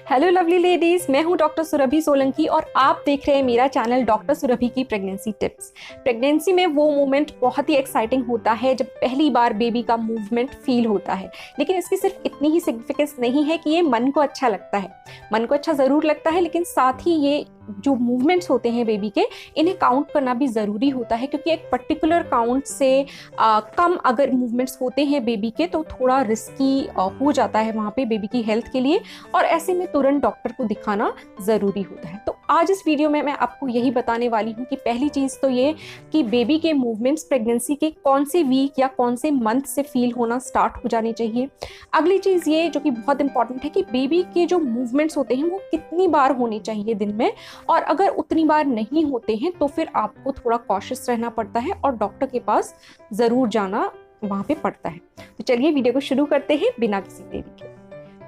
Hello lovely ladies, मैं हूं doctor Surabhi Solanki और आप देख रहे हैं मेरा चैनल डॉक्टर सुरभि की प्रेगनेंसी टिप्स। प्रेगनेंसी में वो मोमेंट बहुत ही एक्साइटिंग होता है जब पहली बार बेबी का मूवमेंट फील होता है, लेकिन इसकी सिर्फ इतनी ही सिग्निफिकेंस नहीं है कि ये मन को अच्छा लगता है। मन को अच्छा ज़रूर लगता है, लेकिन साथ ही ये जो मूवमेंट्स होते हैं बेबी के, इन्हें काउंट करना भी ज़रूरी होता है, क्योंकि एक पर्टिकुलर काउंट से कम अगर मूवमेंट्स होते हैं बेबी के तो थोड़ा रिस्की हो जाता है वहाँ पे बेबी की हेल्थ के लिए, और ऐसे में तुरंत डॉक्टर को दिखाना ज़रूरी होता है। तो आज इस वीडियो में मैं आपको यही बताने वाली हूँ कि पहली चीज़ तो ये कि बेबी के मूवमेंट्स प्रेगनेंसी के कौन से वीक या कौन से मंथ से फील होना स्टार्ट हो जाने चाहिए। अगली चीज़ ये जो कि बहुत इंपॉर्टेंट है कि बेबी के जो मूवमेंट्स होते हैं वो कितनी बार होने चाहिए दिन में, और अगर उतनी बार नहीं होते हैं तो फिर आपको थोड़ा कॉशियस रहना पड़ता है और डॉक्टर के पास ज़रूर जाना वहाँ पे पड़ता है। तो चलिए वीडियो को शुरू करते हैं बिना किसी देरी के।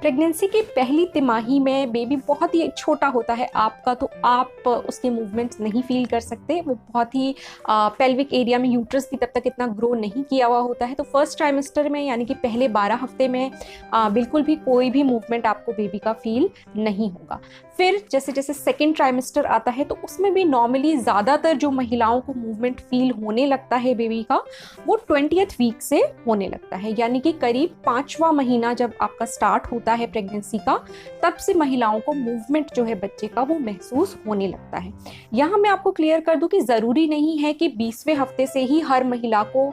प्रेगनेंसी की पहली तिमाही में बेबी बहुत ही छोटा होता है आपका, तो आप उसके मूवमेंट्स नहीं फील कर सकते। वो बहुत ही पेल्विक एरिया में, यूट्रस भी तब तक इतना ग्रो नहीं किया हुआ होता है। तो फर्स्ट ट्राइमेस्टर में यानी कि पहले 12 हफ्ते में बिल्कुल भी कोई भी मूवमेंट आपको बेबी का फील नहीं होगा। फिर जैसे जैसे सेकेंड ट्राइमेस्टर आता है तो उसमें भी नॉर्मली ज़्यादातर जो महिलाओं को मूवमेंट फील होने लगता है बेबी का, वो 20th वीक से होने लगता है, यानी कि करीब 5वां महीना जब आपका स्टार्ट होता है प्रेगनेंसी का, तब से महिलाओं को मूवमेंट जो है बच्चे का वो महसूस होने लगता है। यहाँ मैं आपको क्लियर कर दूं कि ज़रूरी नहीं है कि 20वें हफ्ते से ही हर महिला को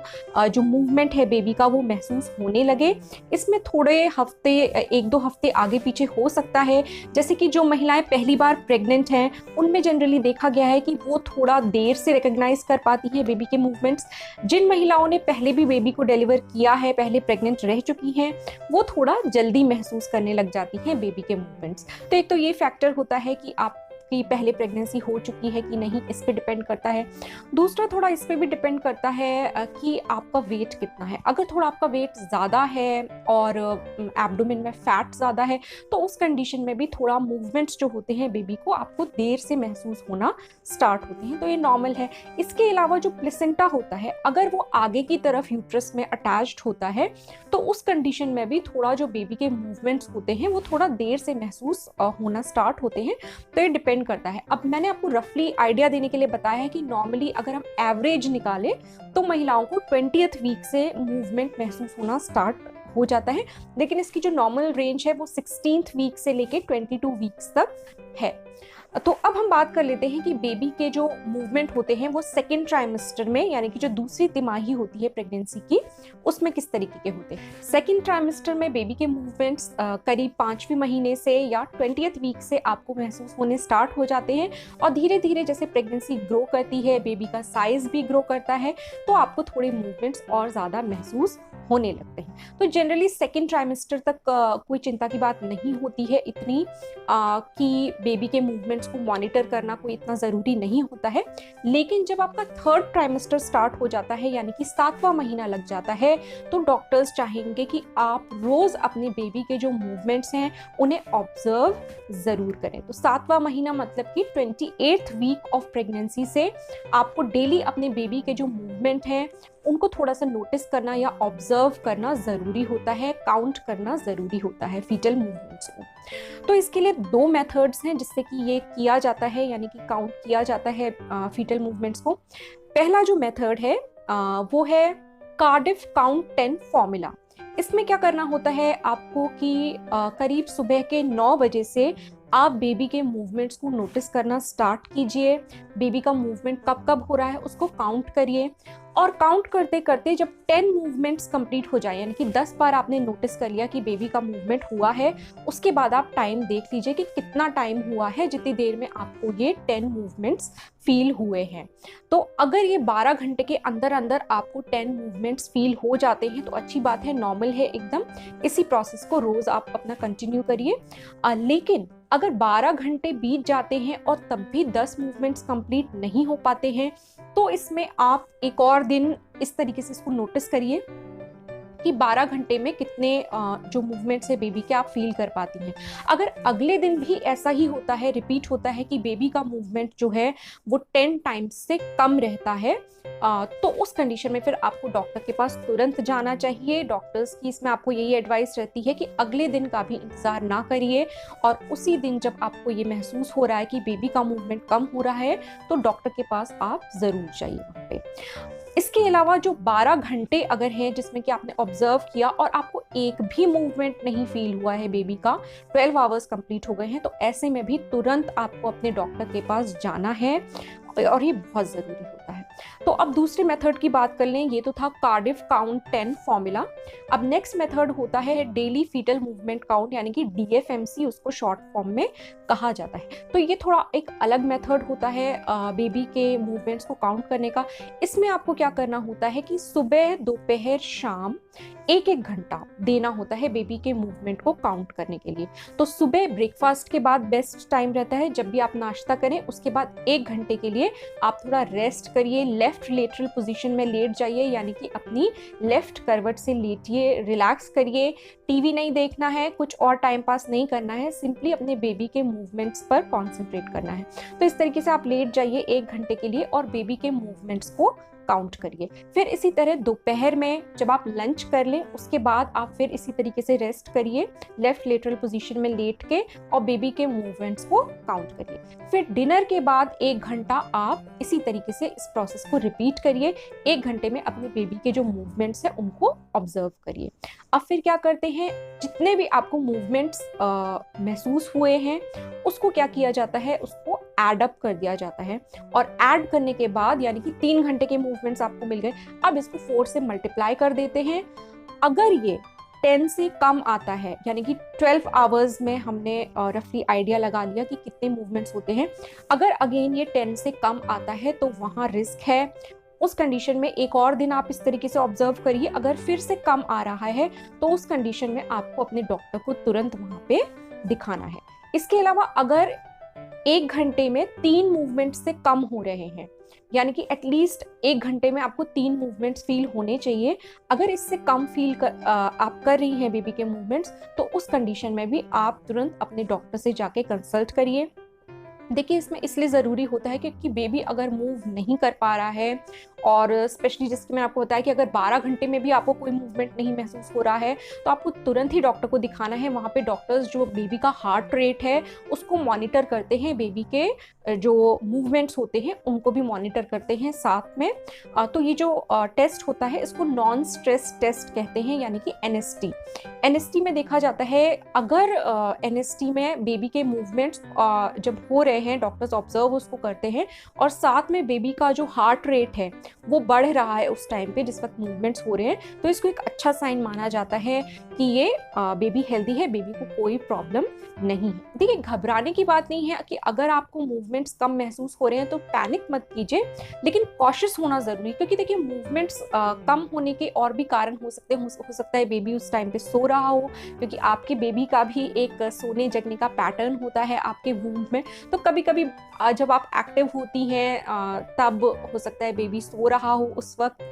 जो मूवमेंट है बेबी का वो महसूस होने लगे। इसमें थोड़े हफ्ते, 1-2 हफ्ते आगे पीछे हो सकता है। जैसे कि जो महिलाएं पहली बार प्रेग्नेंट हैं उनमें जनरली देखा गया है कि वो थोड़ा देर से रिकॉग्नाइज कर पाती हैं बेबी के मूवमेंट्स। जिन महिलाओं ने पहले भी बेबी को डिलीवर किया है, पहले प्रेग्नेंट रह चुकी हैं, वो थोड़ा जल्दी महसूस करने लग जाती हैं बेबी के मूवमेंट्स। तो एक तो ये फैक्टर होता है कि आप कि पहले प्रेगनेंसी हो चुकी है कि नहीं, इस पे डिपेंड करता है। दूसरा थोड़ा इस पे भी डिपेंड करता है कि आपका वेट कितना है। अगर थोड़ा आपका वेट ज़्यादा है और एब्डोमेन में फैट ज़्यादा है तो उस कंडीशन में भी थोड़ा मूवमेंट्स जो होते हैं बेबी को आपको देर से महसूस होना स्टार्ट होते हैं, तो ये नॉर्मल है। इसके अलावा जो प्लेसेंटा होता है, अगर वो आगे की तरफ यूट्रस में अटैच्ड होता है तो उस कंडीशन में भी थोड़ा जो बेबी के मूवमेंट्स होते हैं वो थोड़ा देर से महसूस होना स्टार्ट होते हैं। तो ये डिपेंड करता है। अब मैंने आपको रफली आइडिया देने के लिए बताया है कि नॉर्मली अगर हम एवरेज निकालें तो महिलाओं को 20th वीक से मूवमेंट महसूस होना स्टार्ट हो जाता है, लेकिन इसकी जो नॉर्मल रेंज है वो 16th वीक से लेके 22 वीक्स तक है। तो अब हम बात कर लेते हैं कि बेबी के जो मूवमेंट होते हैं वो सेकेंड ट्राइमेस्टर में, यानी कि जो दूसरी तिमाही होती है प्रेगनेंसी की, उसमें किस तरीके के होते हैं। सेकेंड ट्राइमेस्टर में बेबी के मूवमेंट्स करीब 5वें महीने से या 20th वीक से आपको महसूस होने स्टार्ट हो जाते हैं, और धीरे धीरे जैसे प्रेगनेंसी ग्रो करती है, बेबी का साइज भी ग्रो करता है, तो आपको थोड़े मूवमेंट्स और ज़्यादा महसूस होने लगते हैं। तो जनरली सेकेंड ट्राइमेस्टर तक कोई चिंता की बात नहीं होती है इतनी कि बेबी के मूवमेंट्स को मॉनिटर करना कोई इतना ज़रूरी नहीं होता है। लेकिन जब आपका थर्ड ट्राइमेस्टर स्टार्ट हो जाता है, यानी कि 7वां महीना लग जाता है, तो डॉक्टर्स चाहेंगे कि आप रोज़ अपने बेबी के जो मूवमेंट्स हैं उन्हें ऑब्जर्व ज़रूर करें। तो 7वां महीना मतलब कि 28th वीक ऑफ प्रेगनेंसी से आपको डेली अपने बेबी के जो मूवमेंट हैं उनको थोड़ा सा नोटिस करना या ऑब्जर्व करना ज़रूरी होता है, काउंट करना ज़रूरी होता है फीटल मूवमेंट्स को। तो इसके लिए 2 मेथड्स हैं जिससे कि ये किया जाता है, यानी कि काउंट किया जाता है फीटल मूवमेंट्स को। पहला जो मेथड है वो है कार्डिफ काउंट 10 फॉर्मूला। इसमें क्या करना होता है आपको कि करीब सुबह के 9 बजे से आप बेबी के मूवमेंट्स को नोटिस करना स्टार्ट कीजिए। बेबी का मूवमेंट कब कब हो रहा है उसको काउंट करिए, और काउंट करते करते जब 10 मूवमेंट्स कंप्लीट हो जाए, यानी कि 10 बार आपने नोटिस कर लिया कि बेबी का मूवमेंट हुआ है, उसके बाद आप टाइम देख लीजिए कि कितना टाइम हुआ है, जितनी देर में आपको ये 10 मूवमेंट्स फील हुए हैं। तो अगर ये 12 घंटे के अंदर अंदर आपको 10 मूवमेंट्स फील हो जाते हैं तो अच्छी बात है, नॉर्मल है एकदम। इसी प्रोसेस को रोज़ आप अपना कंटिन्यू करिए। लेकिन अगर 12 घंटे बीत जाते हैं और तब भी 10 मूवमेंट्स कंप्लीट नहीं हो पाते हैं, तो इसमें आप एक और दिन इस तरीके से इसको नोटिस करिए कि 12 घंटे में कितने जो मूवमेंट्स है बेबी के आप फील कर पाती हैं। अगर अगले दिन भी ऐसा ही होता है, रिपीट होता है कि बेबी का मूवमेंट जो है वो 10 टाइम्स से कम रहता है, तो उस कंडीशन में फिर आपको डॉक्टर के पास तुरंत जाना चाहिए। डॉक्टर्स की इसमें आपको यही एडवाइस रहती है कि अगले दिन का भी इंतज़ार ना करिए, और उसी दिन जब आपको ये महसूस हो रहा है कि बेबी का मूवमेंट कम हो रहा है तो डॉक्टर के पास आप ज़रूर जाइए वहाँ पे। इसके अलावा जो 12 घंटे अगर हैं जिसमें कि आपने ऑब्जर्व किया और आपको एक भी मूवमेंट नहीं फील हुआ है बेबी का, 12 आवर्स कंप्लीट हो गए हैं, तो ऐसे में भी तुरंत आपको अपने डॉक्टर के पास जाना है, और ये बहुत ज़रूरी होता है। तो अब दूसरे मेथड की बात कर लें, ये तो था कार्डिफ काउंट 10 फॉर्मूला। अब नेक्स्ट मेथड होता है डेली फीटल मूवमेंट काउंट, यानी कि DFMC उसको शॉर्ट फॉर्म में कहा जाता है। तो ये थोड़ा एक अलग मेथड होता है बेबी के मूवमेंट्स को काउंट करने का। इसमें आपको क्या करना होता है कि सुबह, दोपहर, शाम 1-1 घंटा देना होता है बेबी के मूवमेंट को काउंट करने के लिए। तो सुबह ब्रेकफास्ट के बाद बेस्ट टाइम रहता है, जब भी आप नाश्ता करें उसके बाद 1 घंटे के लिए आप थोड़ा रेस्ट करिए, लेफ्ट लेटरल पोजीशन में लेट जाइए, यानी कि अपनी लेफ्ट करवट से लेटिए, रिलैक्स करिए। टीवी नहीं देखना है, कुछ और टाइम पास नहीं करना है, सिंपली अपने बेबी के मूवमेंट्स पर कॉन्सेंट्रेट करना है। तो इस तरीके से आप लेट जाइए 1 घंटे के लिए और बेबी के मूवमेंट्स को काउंट करिए। फिर इसी तरह दोपहर में जब आप लंच कर लें उसके बाद आप फिर इसी तरीके से रेस्ट करिए, लेफ्ट लेटरल पोजीशन में लेट के, और बेबी के मूवमेंट्स को काउंट करिए। फिर डिनर के बाद 1 घंटा आप इसी तरीके से इस प्रोसेस को रिपीट करिए। 1 घंटे में अपने बेबी के जो मूवमेंट्स हैं उनको ऑब्जर्व करिए। अब फिर क्या करते हैं, जितने भी आपको मूवमेंट्स महसूस हुए हैं उसको क्या किया जाता है, उसको एड अप कर दिया जाता है, और ऐड करने के बाद यानी कि 3 घंटे के मूवमेंट्स आपको मिल गए, अब इसको 4 से मल्टीप्लाई कर देते हैं। अगर ये 10 से कम आता है, यानी कि 12 आवर्स में हमने रफली आइडिया लगा लिया कि कितने मूवमेंट्स होते हैं, अगर अगेन ये 10 से कम आता है तो वहाँ रिस्क है। उस कंडीशन में एक और दिन आप इस तरीके से ऑब्जर्व करिए। अगर फिर से कम आ रहा है तो उस कंडीशन में आपको अपने डॉक्टर को तुरंत वहाँ पे दिखाना है। इसके अलावा अगर 1 घंटे में 3 मूवमेंट से कम हो रहे हैं, यानी कि एटलीस्ट 1 घंटे में आपको 3 मूवमेंट्स फील होने चाहिए, अगर इससे कम आप कर रही हैं बेबी के मूवमेंट्स, तो उस कंडीशन में भी आप तुरंत अपने डॉक्टर से जाके कंसल्ट करिए। देखिए, इसमें इसलिए ज़रूरी होता है क्योंकि बेबी अगर मूव नहीं कर पा रहा है, और स्पेशली जैसे कि मैंने आपको बताया कि अगर 12 घंटे में भी आपको कोई मूवमेंट नहीं महसूस हो रहा है, तो आपको तुरंत ही डॉक्टर को दिखाना है। वहाँ पे डॉक्टर्स जो बेबी का हार्ट रेट है उसको मॉनिटर करते हैं, बेबी के जो मूवमेंट्स होते हैं उनको भी मॉनिटर करते हैं साथ में। तो ये जो टेस्ट होता है इसको नॉन स्ट्रेस टेस्ट कहते हैं, यानी कि NST। NST में देखा जाता है, अगर NST में बेबी के मूवमेंट्स जब हो रहे हैं, डॉक्टर्स ऑब्जर्व उसको करते हैं, और साथ में बेबी का जो हार्ट रेट है वो बढ़ रहा है उस टाइम पे जिस वक्त मूवमेंट्स हो रहे हैं, तो इसको एक अच्छा साइन माना जाता है कि ये बेबी हेल्दी है, बेबी को कोई प्रॉब्लम नहीं है। देखिए, घबराने की बात नहीं है कि अगर आपको मूवमेंट्स कम महसूस हो रहे हैं तो पैनिक मत कीजिए, लेकिन कॉशियस होना जरूरी, क्योंकि देखिए मूवमेंट्स कम होने के और भी कारण हो सकते हैं। हो सकता है बेबी उस टाइम पे सो रहा हो, क्योंकि आपके बेबी का भी एक सोने जगने का पैटर्न होता है आपके वूम्ब में। तो कभी कभी जब आप एक्टिव होती हैं तब हो सकता है बेबी सो रहा हो उस वक्त,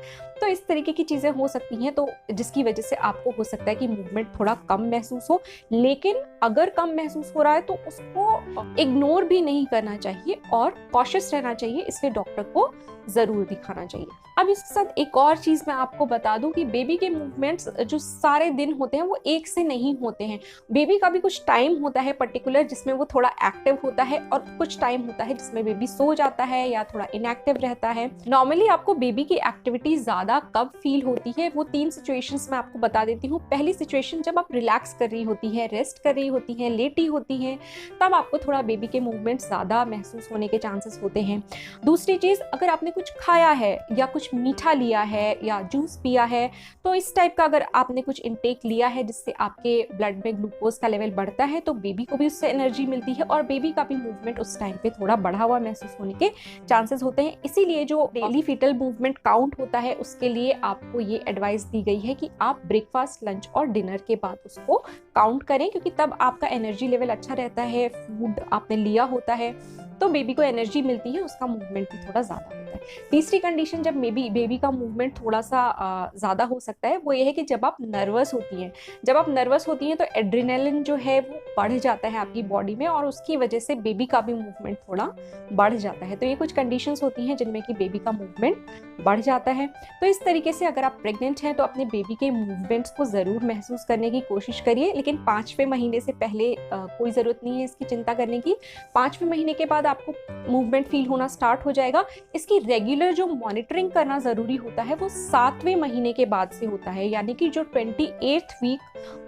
तो इस तरीके की चीज़ें हो सकती हैं, तो जिसकी वजह से आपको हो सकता है कि मूवमेंट थोड़ा कम महसूस हो। लेकिन अगर कम महसूस हो रहा है तो उसको इग्नोर भी नहीं करना चाहिए और कॉशियस रहना चाहिए, इसलिए डॉक्टर को ज़रूर दिखाना चाहिए। अब इसके साथ एक और चीज़ मैं आपको बता दूं कि बेबी के मूवमेंट्स जो सारे दिन होते हैं वो एक से नहीं होते हैं। बेबी का भी कुछ टाइम होता है पर्टिकुलर जिसमें वो थोड़ा एक्टिव होता है, और कुछ टाइम होता है जिसमें बेबी सो जाता है या थोड़ा इनएक्टिव रहता है। नॉर्मली आपको बेबी की एक्टिविटी ज़्यादा कब फील होती है, वो 3 सिचुएशंस मैं आपको बता देती हूँ। पहली सिचुएशन, जब आप रिलैक्स कर रही होती है, रेस्ट कर रही होती हैं, लेटी होती हैं, तब आपको थोड़ा बेबी के मूवमेंट्स ज़्यादा महसूस होने के चांसेस होते हैं। दूसरी चीज़, अगर आपने कुछ खाया है या कुछ मीठा लिया है या जूस पिया है, तो इस टाइप का अगर आपने कुछ इनटेक लिया है जिससे आपके ब्लड में ग्लूकोज का लेवल बढ़ता है, तो बेबी को भी उससे एनर्जी मिलती है और बेबी का भी मूवमेंट उस टाइम पे थोड़ा बढ़ा हुआ महसूस होने के चांसेस होते हैं। इसीलिए जो डेली फीटल मूवमेंट काउंट होता है उसके लिए आपको ये एडवाइस दी गई है कि आप ब्रेकफास्ट, लंच और डिनर के बाद उसको काउंट करें, क्योंकि तब आपका एनर्जी लेवल अच्छा रहता है, फूड आपने लिया होता है तो बेबी को एनर्जी मिलती है, उसका मूवमेंट भी थोड़ा ज़्यादा होता है। होता है। तीसरी कंडीशन जब बेबी का मूवमेंट थोड़ा सा ज़्यादा हो सकता है, वो ये है कि जब आप नर्वस होती हैं। जब आप नर्वस होती हैं तो एड्रेनलिन जो है वो बढ़ जाता है आपकी बॉडी में, और उसकी वजह से बेबी का भी मूवमेंट थोड़ा बढ़ जाता है। तो ये कुछ कंडीशंस होती हैं जिनमें कि बेबी का मूवमेंट बढ़ जाता है। तो इस तरीके से अगर आप प्रेग्नेंट हैं तो अपने बेबी के मूवमेंट्स को ज़रूर महसूस करने की कोशिश करिए, लेकिन 5वें महीने से पहले कोई ज़रूरत नहीं है इसकी चिंता करने की। 5वें महीने के बाद आपको मूवमेंट फील होना स्टार्ट हो जाएगा। इसकी रेगुलर जो मॉनिटरिंग करना ज़रूरी होता है वो 7वें महीने के बाद से होता है, यानी कि जो 28th वीक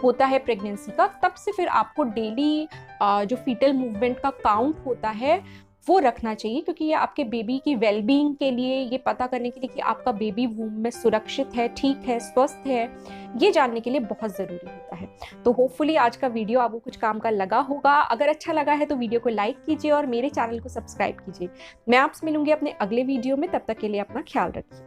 होता है प्रेगनेंसी का, तब से फिर आपको डेली जो फीटल मूवमेंट का काउंट होता है वो रखना चाहिए, क्योंकि ये आपके बेबी की वेलबींग के लिए, ये पता करने के लिए कि आपका बेबी वूम में सुरक्षित है, ठीक है, स्वस्थ है, ये जानने के लिए बहुत ज़रूरी होता है। तो होपफुली आज का वीडियो आपको कुछ काम का लगा होगा। अगर अच्छा लगा है तो वीडियो को लाइक कीजिए और मेरे चैनल को सब्सक्राइब कीजिए। मैं आपसे मिलूंगी अपने अगले वीडियो में, तब तक के लिए अपना ख्याल रखिए।